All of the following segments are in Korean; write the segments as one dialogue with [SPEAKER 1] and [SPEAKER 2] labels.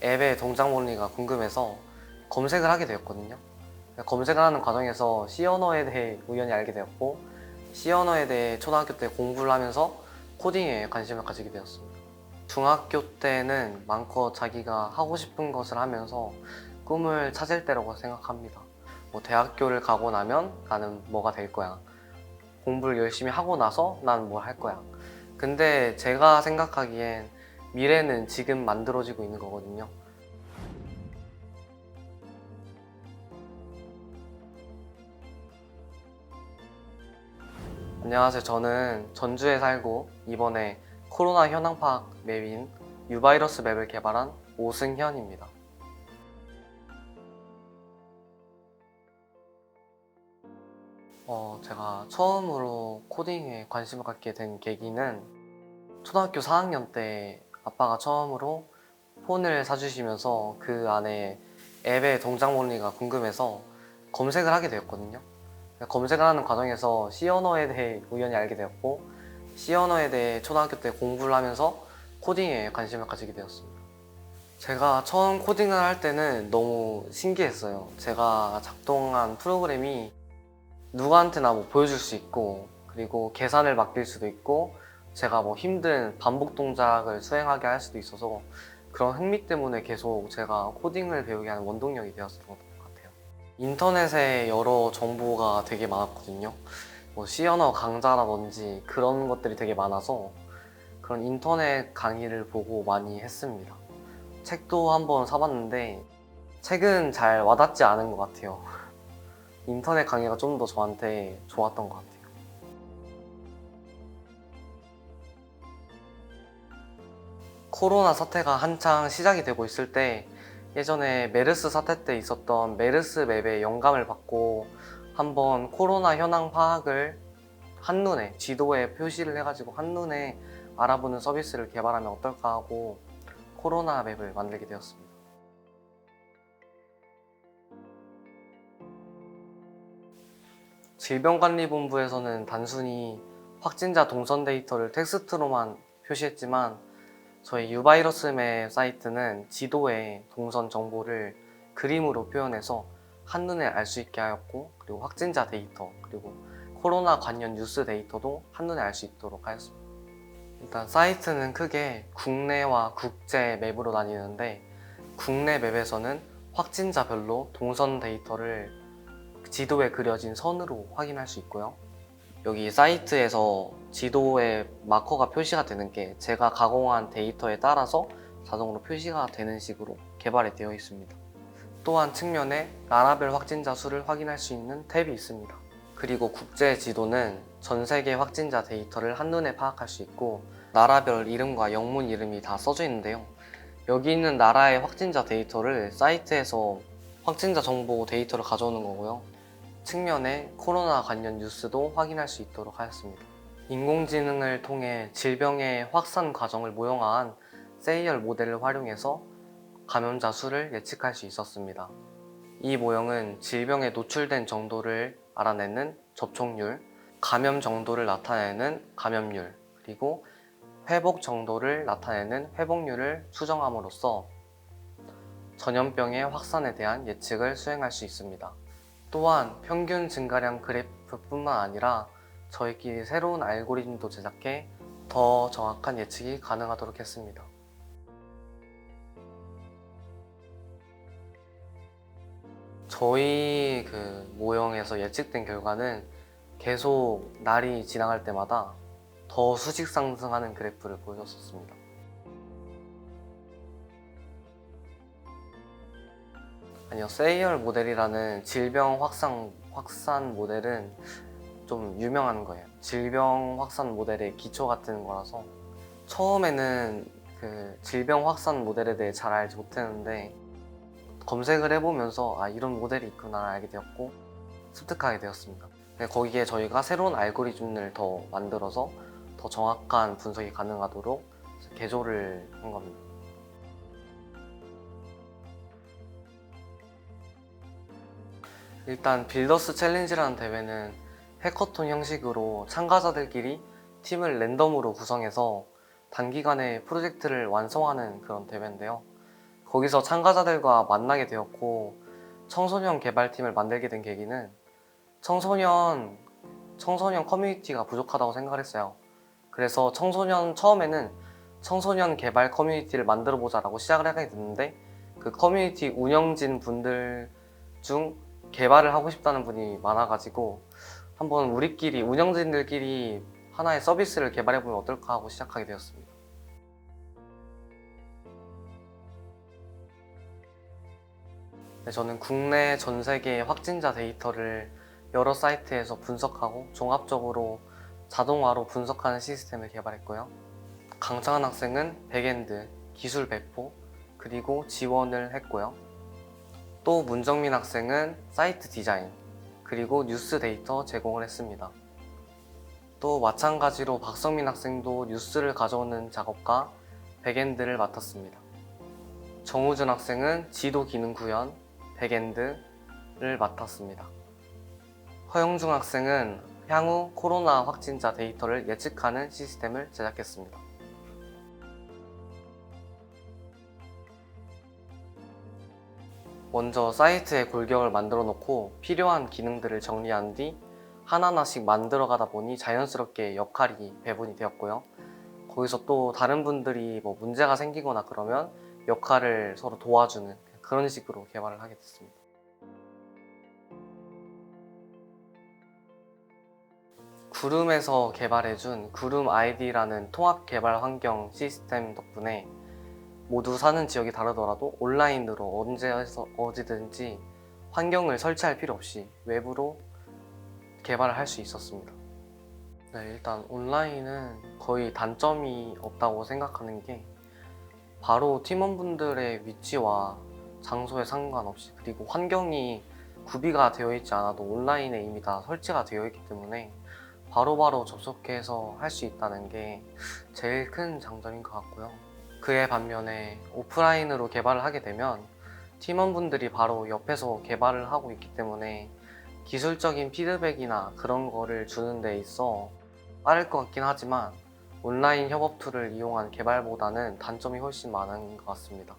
[SPEAKER 1] 앱의 동작 원리가 궁금해서 검색을 하게 되었거든요. 검색을 하는 과정에서 C 언어에 대해 우연히 알게 되었고, C 언어에 대해 초등학교 때 공부를 하면서 코딩에 관심을 가지게 되었습니다. 중학교 때는 마음껏 자기가 하고 싶은 것을 하면서 꿈을 찾을 때라고 생각합니다. 대학교를 가고 나면 나는 뭐가 될 거야. 공부를 열심히 하고 나서 난 뭘 할 거야. 근데 제가 생각하기엔 미래는 지금 만들어지고 있는 거거든요. 안녕하세요. 저는 전주에 살고 이번에 코로나 현황 파악 맵인 유바이러스 맵을 개발한 오승현입니다. 제가 처음으로 코딩에 관심을 갖게 된 계기는 초등학교 4학년 때 아빠가 처음으로 폰을 사주시면서 그 안에 앱의 동작 원리가 궁금해서 검색을 하게 되었거든요. 검색을 하는 과정에서 C 언어에 대해 우연히 알게 되었고, C 언어에 대해 초등학교 때 공부를 하면서 코딩에 관심을 가지게 되었습니다. 제가 처음 코딩을 할 때는 너무 신기했어요. 제가 작동한 프로그램이 누구한테나 보여줄 수 있고, 그리고 계산을 맡길 수도 있고, 제가 힘든 반복 동작을 수행하게 할 수도 있어서 그런 흥미 때문에 계속 제가 코딩을 배우게 하는 원동력이 되었던 것 같아요. 인터넷에 여러 정보가 되게 많았거든요. C 언어 강좌라든지 그런 것들이 되게 많아서 그런 인터넷 강의를 보고 많이 했습니다. 책도 한번 사봤는데 책은 잘 와닿지 않은 것 같아요. 인터넷 강의가 좀 더 저한테 좋았던 것 같아요. 코로나 사태가 한창 시작이 되고 있을 때 예전에 메르스 사태 때 있었던 메르스 맵에 영감을 받고 한번 코로나 현황 파악을 한눈에 지도에 표시를 해가지고 한눈에 알아보는 서비스를 개발하면 어떨까 하고 코로나 맵을 만들게 되었습니다. 질병관리본부에서는 단순히 확진자 동선 데이터를 텍스트로만 표시했지만 저희 유바이러스 맵 사이트는 지도에 동선 정보를 그림으로 표현해서 한눈에 알 수 있게 하였고, 그리고 확진자 데이터, 그리고 코로나 관련 뉴스 데이터도 한눈에 알 수 있도록 하였습니다. 일단 사이트는 크게 국내와 국제 맵으로 나뉘는데, 국내 맵에서는 확진자별로 동선 데이터를 지도에 그려진 선으로 확인할 수 있고요. 여기 사이트에서 지도에 마커가 표시가 되는 게 제가 가공한 데이터에 따라서 자동으로 표시가 되는 식으로 개발이 되어 있습니다. 또한 측면에 나라별 확진자 수를 확인할 수 있는 탭이 있습니다. 그리고 국제 지도는 전 세계 확진자 데이터를 한눈에 파악할 수 있고 나라별 이름과 영문 이름이 다 써져 있는데요. 여기 있는 나라의 확진자 데이터를 사이트에서 확진자 정보 데이터를 가져오는 거고요. 측면에 코로나 관련 뉴스도 확인할 수 있도록 하였습니다. 인공지능을 통해 질병의 확산 과정을 모형화한 세이얼 모델을 활용해서 감염자 수를 예측할 수 있었습니다. 이 모형은 질병에 노출된 정도를 알아내는 접촉률, 감염 정도를 나타내는 감염률, 그리고 회복 정도를 나타내는 회복률을 수정함으로써 전염병의 확산에 대한 예측을 수행할 수 있습니다. 또한 평균 증가량 그래프뿐만 아니라 저희끼리 새로운 알고리즘도 제작해 더 정확한 예측이 가능하도록 했습니다. 저희 모형에서 예측된 결과는 계속 날이 지나갈 때마다 더 수직 상승하는 그래프를 보여줬었습니다. 아니요, 세이얼 모델이라는 질병 확산 모델은 좀 유명한 거예요. 질병 확산 모델의 기초 같은 거라서 처음에는 질병 확산 모델에 대해 잘 알지 못했는데 검색을 해보면서 이런 모델이 있구나 알게 되었고 습득하게 되었습니다. 거기에 저희가 새로운 알고리즘을 더 만들어서 더 정확한 분석이 가능하도록 개조를 한 겁니다. 일단 빌더스 챌린지라는 대회는 해커톤 형식으로 참가자들끼리 팀을 랜덤으로 구성해서 단기간에 프로젝트를 완성하는 그런 대회인데요. 거기서 참가자들과 만나게 되었고 청소년 개발팀을 만들게 된 계기는 청소년 커뮤니티가 부족하다고 생각을 했어요. 그래서 처음에는 청소년 개발 커뮤니티를 만들어 보자라고 시작을 하게 됐는데, 그 커뮤니티 운영진 분들 중 개발을 하고 싶다는 분이 많아가지고 한번 우리끼리 운영진들끼리 하나의 서비스를 개발해보면 어떨까 하고 시작하게 되었습니다. 네, 저는 국내 전 세계 확진자 데이터를 여러 사이트에서 분석하고 종합적으로 자동화로 분석하는 시스템을 개발했고요. 강창한 학생은 백엔드, 기술 배포, 그리고 지원을 했고요. 또 문정민 학생은 사이트 디자인, 그리고 뉴스 데이터 제공을 했습니다. 또 마찬가지로 박성민 학생도 뉴스를 가져오는 작업과 백엔드를 맡았습니다. 정우준 학생은 지도 기능 구현, 백엔드를 맡았습니다. 허영중 학생은 향후 코로나 확진자 데이터를 예측하는 시스템을 제작했습니다. 먼저 사이트에 골격을 만들어 놓고 필요한 기능들을 정리한 뒤 하나하나씩 만들어 가다 보니 자연스럽게 역할이 배분이 되었고요. 거기서 또 다른 분들이 뭐 문제가 생기거나 그러면 역할을 서로 도와주는 그런 식으로 개발을 하게 됐습니다. 구름에서 개발해준 구름 아이디라는 통합 개발 환경 시스템 덕분에 모두 사는 지역이 다르더라도 온라인으로 언제에서 어디든지 환경을 설치할 필요 없이 외부로 개발을 할 수 있었습니다. 네, 일단 온라인은 거의 단점이 없다고 생각하는 게, 바로 팀원분들의 위치와 장소에 상관없이, 그리고 환경이 구비가 되어 있지 않아도 온라인에 이미 다 설치가 되어 있기 때문에 바로바로 접속해서 할 수 있다는 게 제일 큰 장점인 것 같고요. 그에 반면에 오프라인으로 개발을 하게 되면 팀원분들이 바로 옆에서 개발을 하고 있기 때문에 기술적인 피드백이나 그런 거를 주는 데 있어 빠를 것 같긴 하지만, 온라인 협업 툴을 이용한 개발보다는 단점이 훨씬 많은 것 같습니다.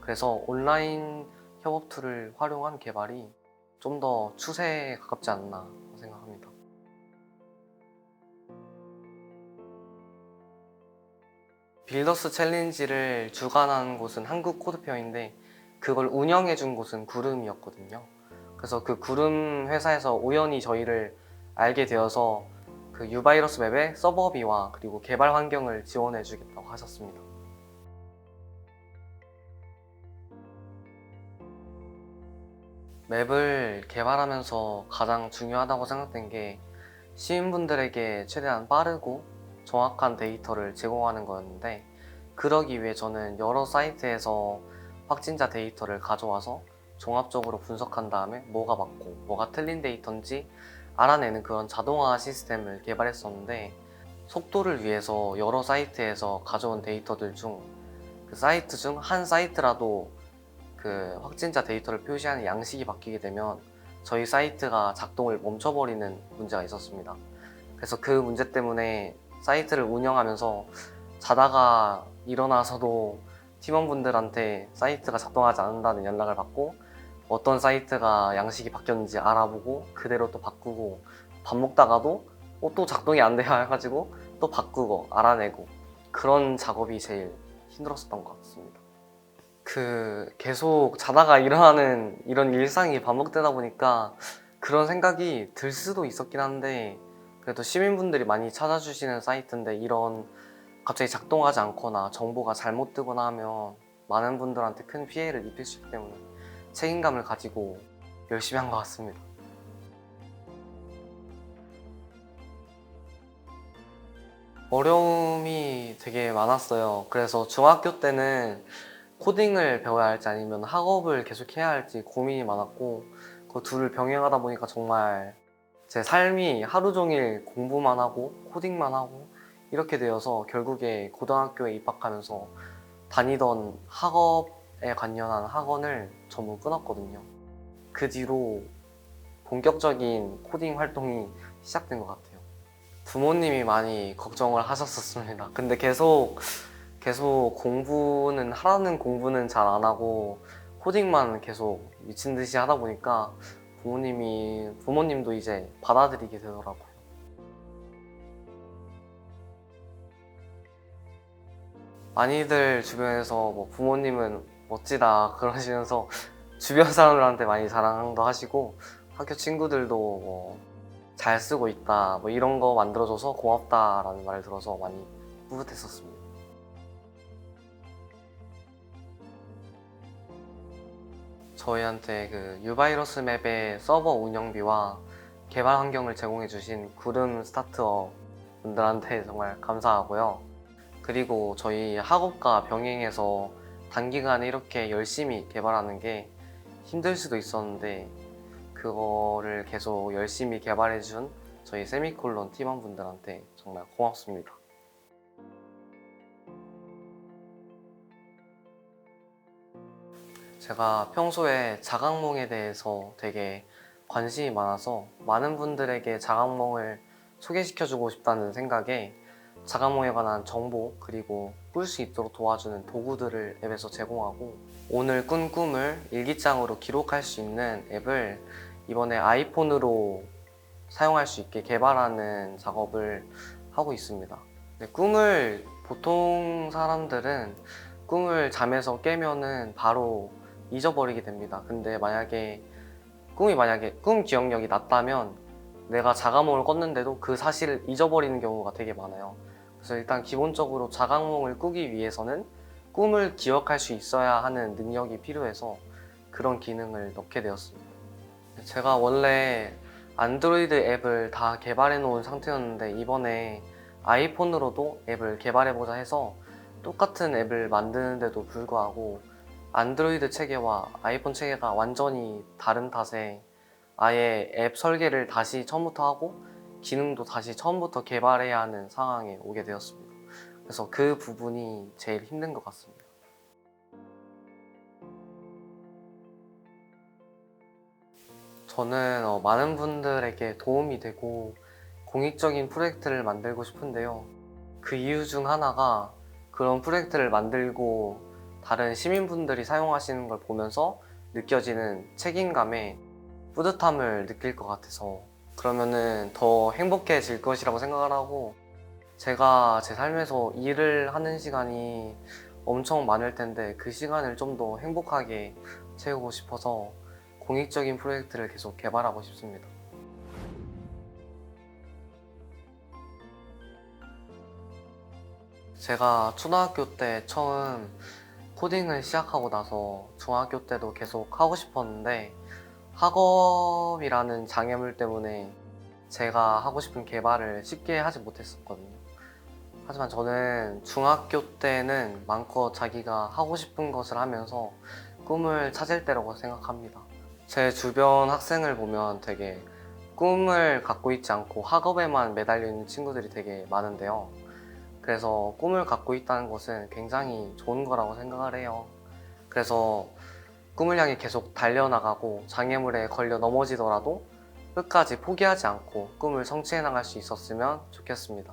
[SPEAKER 1] 그래서 온라인 협업 툴을 활용한 개발이 좀 더 추세에 가깝지 않나 생각합니다. 빌더스 챌린지를 주관한 곳은 한국코드페어인데 그걸 운영해준 곳은 구름이었거든요. 그래서 그 구름 회사에서 우연히 저희를 알게 되어서 그 유바이러스 맵의 서버비와 그리고 개발 환경을 지원해주겠다고 하셨습니다. 맵을 개발하면서 가장 중요하다고 생각된 게 시민분들에게 최대한 빠르고 정확한 데이터를 제공하는 거였는데, 그러기 위해 저는 여러 사이트에서 확진자 데이터를 가져와서 종합적으로 분석한 다음에 뭐가 맞고 뭐가 틀린 데이터인지 알아내는 그런 자동화 시스템을 개발했었는데, 속도를 위해서 여러 사이트에서 가져온 데이터들 중 그 사이트 중 한 사이트라도 그 확진자 데이터를 표시하는 양식이 바뀌게 되면 저희 사이트가 작동을 멈춰버리는 문제가 있었습니다. 그래서 그 문제 때문에 사이트를 운영하면서 자다가 일어나서도 팀원분들한테 사이트가 작동하지 않는다는 연락을 받고, 어떤 사이트가 양식이 바뀌었는지 알아보고 그대로 또 바꾸고, 밥 먹다가도 또 작동이 안 돼요 해가지고 또 바꾸고 알아내고, 그런 작업이 제일 힘들었었던 것 같습니다. 계속 자다가 일어나는 이런 일상이 반복되다 보니까 그런 생각이 들 수도 있었긴 한데, 그래도 시민분들이 많이 찾아주시는 사이트인데 이런 갑자기 작동하지 않거나 정보가 잘못 뜨거나 하면 많은 분들한테 큰 피해를 입힐 수 있기 때문에 책임감을 가지고 열심히 한 것 같습니다. 어려움이 되게 많았어요. 그래서 중학교 때는 코딩을 배워야 할지 아니면 학업을 계속 해야 할지 고민이 많았고, 그 둘을 병행하다 보니까 정말 제 삶이 하루 종일 공부만 하고 코딩만 하고 이렇게 되어서 결국에 고등학교에 입학하면서 다니던 학업에 관련한 학원을 전부 끊었거든요. 그 뒤로 본격적인 코딩 활동이 시작된 것 같아요. 부모님이 많이 걱정을 하셨었습니다. 근데 계속 공부는 하라는 공부는 잘 안 하고 코딩만 계속 미친 듯이 하다 보니까 부모님도 이제 받아들이게 되더라고요. 많이들 주변에서 뭐 부모님은 멋지다 그러시면서 주변 사람들한테 많이 자랑도 하시고 학교 친구들도 뭐 잘 쓰고 있다 뭐 이런 거 만들어줘서 고맙다라는 말을 들어서 많이 뿌듯했었습니다. 저희한테 그 유바이러스 맵의 서버 운영비와 개발 환경을 제공해 주신 구름 스타트업 분들한테 정말 감사하고요. 그리고 저희 학업과 병행해서 단기간에 이렇게 열심히 개발하는 게 힘들 수도 있었는데 그거를 계속 열심히 개발해 준 저희 세미콜론 팀원분들한테 정말 고맙습니다. 제가 평소에 자각몽에 대해서 되게 관심이 많아서 많은 분들에게 자각몽을 소개시켜주고 싶다는 생각에 자각몽에 관한 정보 그리고 꿀 수 있도록 도와주는 도구들을 앱에서 제공하고 오늘 꾼 꿈을 일기장으로 기록할 수 있는 앱을 이번에 아이폰으로 사용할 수 있게 개발하는 작업을 하고 있습니다. 근데 보통 사람들은 꿈을 잠에서 깨면은 바로 잊어버리게 됩니다. 근데 만약에 꿈 기억력이 낮다면 내가 자각몽을 꿨는데도 그 사실을 잊어버리는 경우가 되게 많아요. 그래서 일단 기본적으로 자각몽을 꾸기 위해서는 꿈을 기억할 수 있어야 하는 능력이 필요해서 그런 기능을 넣게 되었습니다. 제가 원래 안드로이드 앱을 다 개발해 놓은 상태였는데 이번에 아이폰으로도 앱을 개발해보자 해서 똑같은 앱을 만드는데도 불구하고 안드로이드 체계와 아이폰 체계가 완전히 다른 탓에 아예 앱 설계를 다시 처음부터 하고 기능도 다시 처음부터 개발해야 하는 상황에 오게 되었습니다. 그래서 그 부분이 제일 힘든 것 같습니다. 저는 많은 분들에게 도움이 되고 공익적인 프로젝트를 만들고 싶은데요. 그 이유 중 하나가 그런 프로젝트를 만들고 다른 시민분들이 사용하시는 걸 보면서 느껴지는 책임감에 뿌듯함을 느낄 것 같아서 그러면은 더 행복해질 것이라고 생각을 하고 제가 제 삶에서 일을 하는 시간이 엄청 많을 텐데 그 시간을 좀 더 행복하게 채우고 싶어서 공익적인 프로젝트를 계속 개발하고 싶습니다. 제가 초등학교 때 처음 코딩을 시작하고 나서 중학교 때도 계속 하고 싶었는데 학업이라는 장애물 때문에 제가 하고 싶은 개발을 쉽게 하지 못했었거든요. 하지만 저는 중학교 때는 마음껏 자기가 하고 싶은 것을 하면서 꿈을 찾을 때라고 생각합니다. 제 주변 학생을 보면 되게 꿈을 갖고 있지 않고 학업에만 매달려 있는 친구들이 되게 많은데요. 그래서 꿈을 갖고 있다는 것은 굉장히 좋은 거라고 생각을 해요. 그래서 꿈을 향해 계속 달려나가고 장애물에 걸려 넘어지더라도 끝까지 포기하지 않고 꿈을 성취해 나갈 수 있었으면 좋겠습니다.